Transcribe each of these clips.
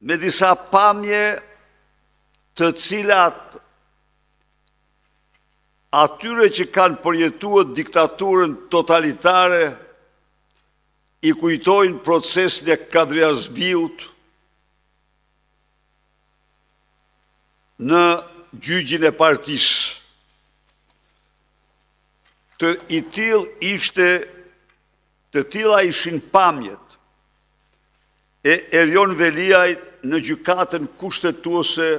me disa pamje të cilat atyre që kanë përjetuar diktaturën totalitare i kujtojnë procesin e Kadriazbiut në gjyqin e partisë. Të tilla ishin pamjet e Erion Veliajt në gjykatën kushtetuese,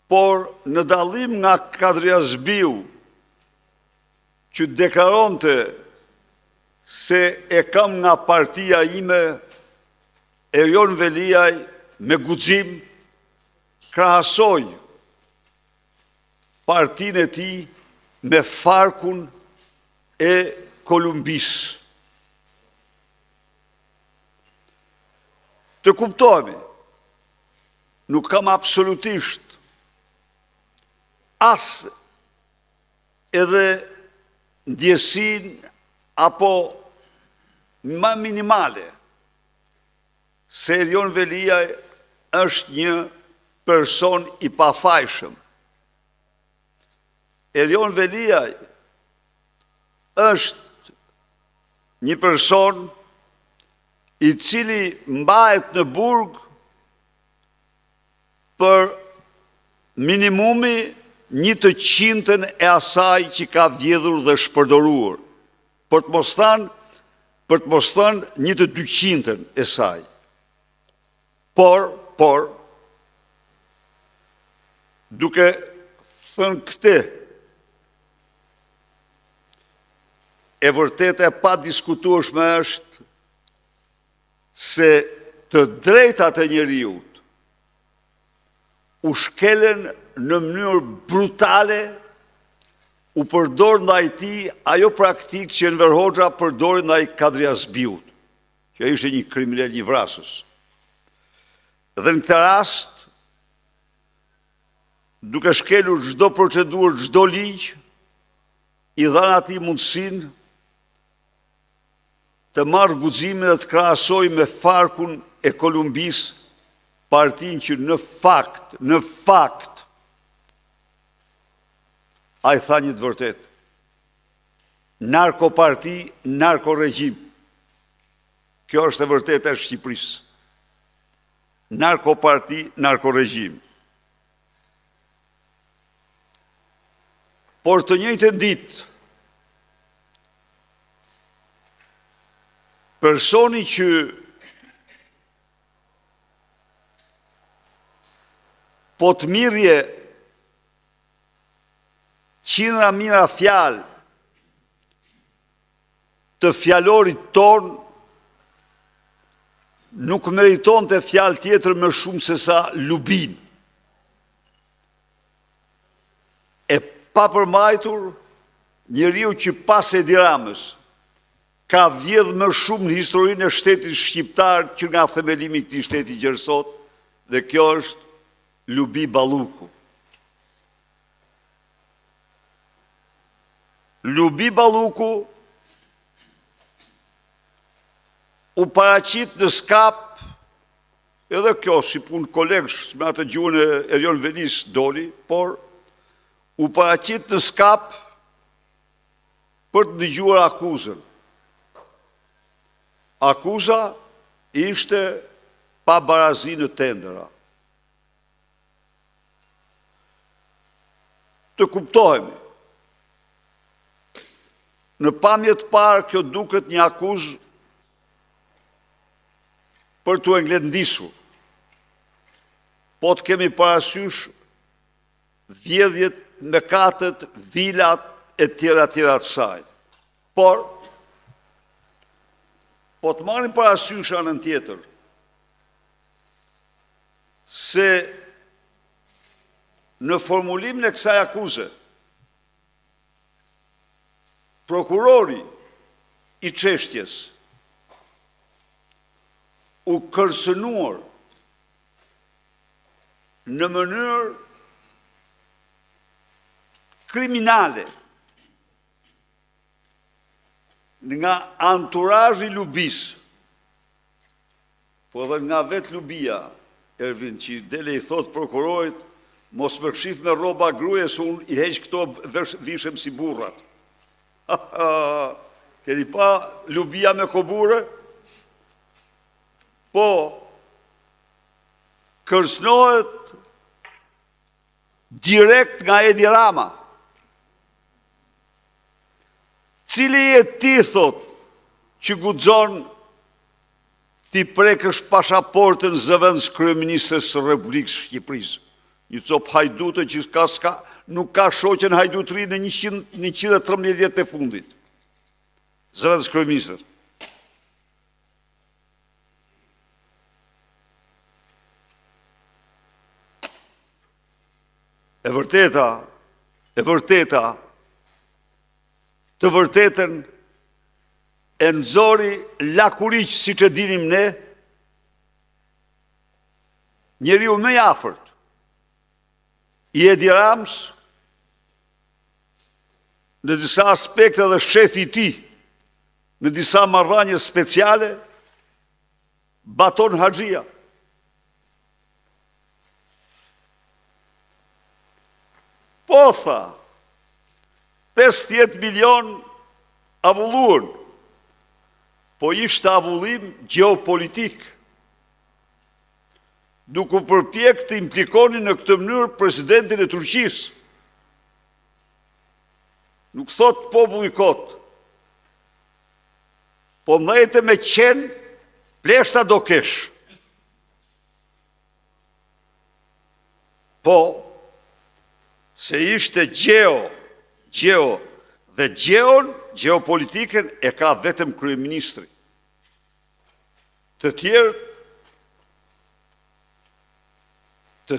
por në dallim nga Kadriazbiu, që deklaronte se e kam nga partia ime, Erion Veliaj me guxim krahasoi partinë e tij me Farkun e Kolumbisë. Të kuptohemi, nuk kam absolutisht as edhe ndjesin apo më minimale se Erion Veliaj është një person i pafajshëm. Erion Veliaj është një person i cili mbahet në burg për minimumi 1/100 e asaj që ka vjedhur dhe shpërdoruar, për të mos thënë 1/200 e saj. Por, duke thënë këtë, e vërtetë e pa diskutueshme është se të drejtat e njeriut u shkelen në mënyrë brutale, u përdor ndaj tij ajo praktikë që Enver Hoxha përdori ndaj Kadriazbiut, që ishte një kriminal, një vrasës. Dhe në këtë rast, duke shkelur çdo procedurë, çdo ligj, i dhanë atij mundësinë të marrë guximin dhe të krahasojë me Farkun e Kolumbisë, partinë që në fakt, a i tha një të vërtet, narkoparti, narkoregjim. Kjo është e vërtet e Shqipërisë. Narkoparti, narkoregjim. Por të njëjtën ditë, personi që po të mirje qindra mijëra fjalë të fjalorit ton, nuk meriton të fjalë tjetër më shumë se sa lubin. E pa përmbajtur, njeriu që pas Edi Ramës ka vjedh më shumë në historinë e shtetit shqiptar që nga themelimi i këtij shteti gjerësot, dhe kjo është Lubi Balluku. Lubi Balluku u paraqit në skap, edhe kjo si punë kolegësh me atë gjuhën e Erion Velis doli, por u paraqit në skap për të dëgjuar akuzën. Akuza ishte pa barazi në tendera. Të kuptohemi, në pamje të parë kjo duket një akuzë për t'u ngletndisur, po të kemi parasysh vjedhjet, mëkatet, vilat e tjera të saj. Por, po të marrim parasysh anën tjetër, se në formulimin e kësaj akuze, prokurori i çështjes u kërcënuar në mënyrë kriminale nga anturazhi i Lubis, po edhe nga vetë Lubia, Ervin, që dele i thot prokurorit, mos më kshif me roba gruje, se unë i heq këto vishem si burrat. Keni pa Lubia me kobure? Po, kërsnohet direkt nga Edi Rama. Cili e ti, thot, që guxon ti prekësh pasaportën zëvendës kryeministres së Republikës Shqipërisë. Një copë hajdute që nuk ka shoqen hajdutri në 113 vjetë e fundit. Zëvendës kryeministres. E vërteta, të vërtetën e nëzori Lakuriq, si që dinim ne, njeriu më i afërt i Edi Ramës, në disa aspekte dhe shefi i tij, në disa marrëdhënie speciale, Baton Haxhia. Po tha, 50 milion avulluan, po ishte avullim geopolitik, duke përpjek të implikoni në këtë mënyrë presidentin e Turqisë. Nuk thot populli kot, po ndajte me qenë, pleshta do kesh. Po, se ishte dhe geopolitiken e ka vetëm kryeministri. Të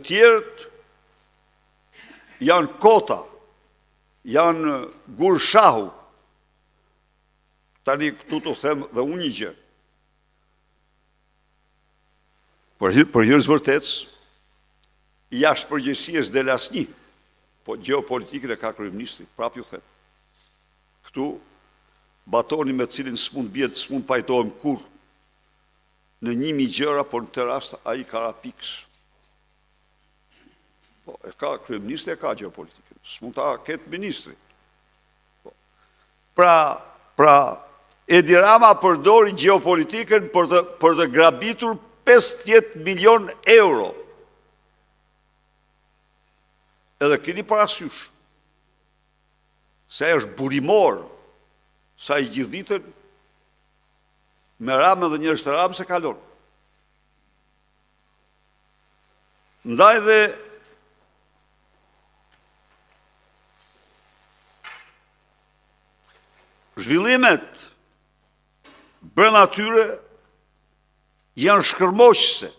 tjerët janë kota, janë gurshahu. Tani këtu të them dhe unë një gjë. Për hyrës vërtetës, jashtë përgjegjësies del asnjë, po geopolitikën e ka kryeministri, prap ju them. Këtu, Batoni me cilin s'mund pajtohem kur në 1000 gjëra, por në të rast a i ka rapiks. Po, e ka kryeministri, e ka geopolitikën, s'mund ta ketë ministri. Pra, Edi Rama përdori geopolitikën për të grabitur 50 milion euro. Edhe keni parasysh, se është burimor, sa i gjithditën, me Ramën dhe njerëz të Ramës e kalon. Ndaj dhe zhvillimet brenda tyre janë shkërmoqëse.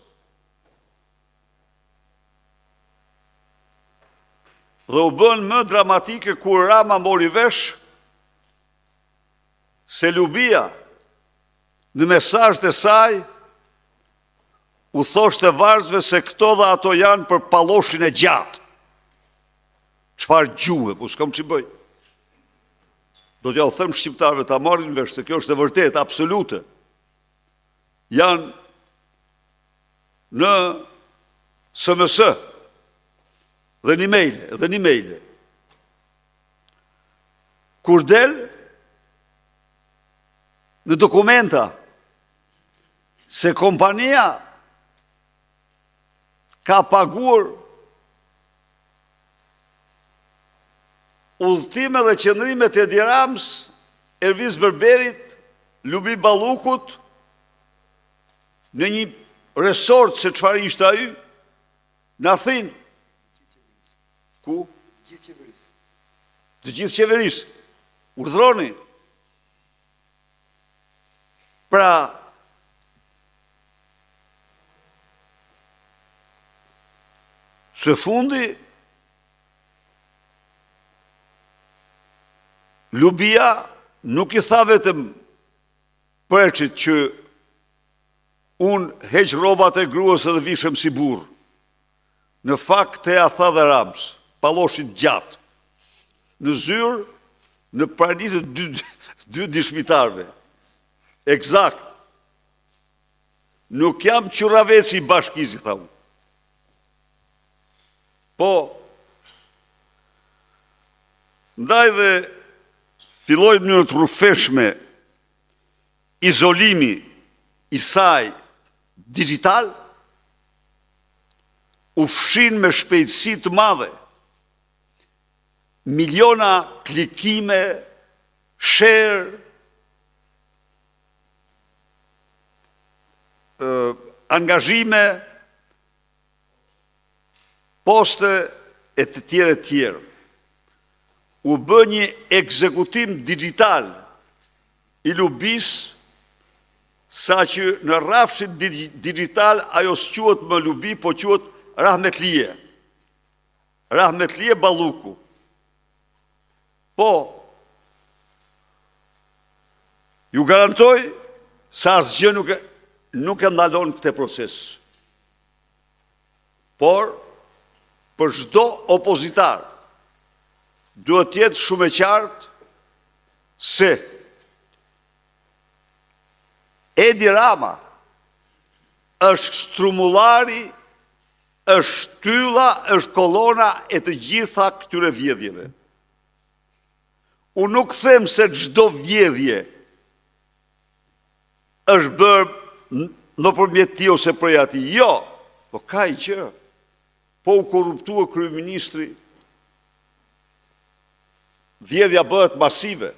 Dhe u bën më dramatike kur Rama mori vesh se Lubia në mesazhet e saj u thoshte varzëve se këto dhe ato janë për palloshin e gjatë. Çfarë gjuhë, po s'kam ç'i bëj. Do t'ja u them shqiptarëve ta marrin vesh se kjo është e vërtetë, absolute. Janë në SMS dhe një maile. Kur del në dokumenta se kompania ka paguar udhëtime dhe qëndrimet e Edi Ramës, Erviz Berberit, Lubi Ballukut, në një resort se çfarë ishte ai, në Athinë. Ku? Të gjithë qeverisë. Urdhroni. Pra, së fundi, Lubia nuk i tha vetëm Preçit që unë heq rrobat e gruas edhe vishem si burr. Në fakt e a tha dhe Ramës, palloshit gjatë, në zyrë, në prani të dy dëshmitarëve. Eksakt. nuk jam qurraveci i bashkisë, tha unë. Po, ndaj dhe filloj në mënyrë të rrufeshme izolimi i saj digital, u fshin me shpejtësi të madhe miliona klikime, share, angazhime, poste e të tjerë. U bë një ekzekutim digital i lubis, sa që në rrafshin digital ajo s'quhet më lubi, po quhet rahmetlije. Rahmetlije Balluku. Po, ju garantoj sa asgjë nuk e ndalon këtë proces. Por, për çdo opozitar, duhet jetë shumë e qartë se Edi Rama është strumullari, është tylla, është kolona e të gjitha këtyre vjedhjeve. Unë nuk them se çdo vjedhje është bërë nëpërmjet tij ose prej atij. Jo, po ka i që. Po u korruptua kryeministri, vjedhja bëhet masive.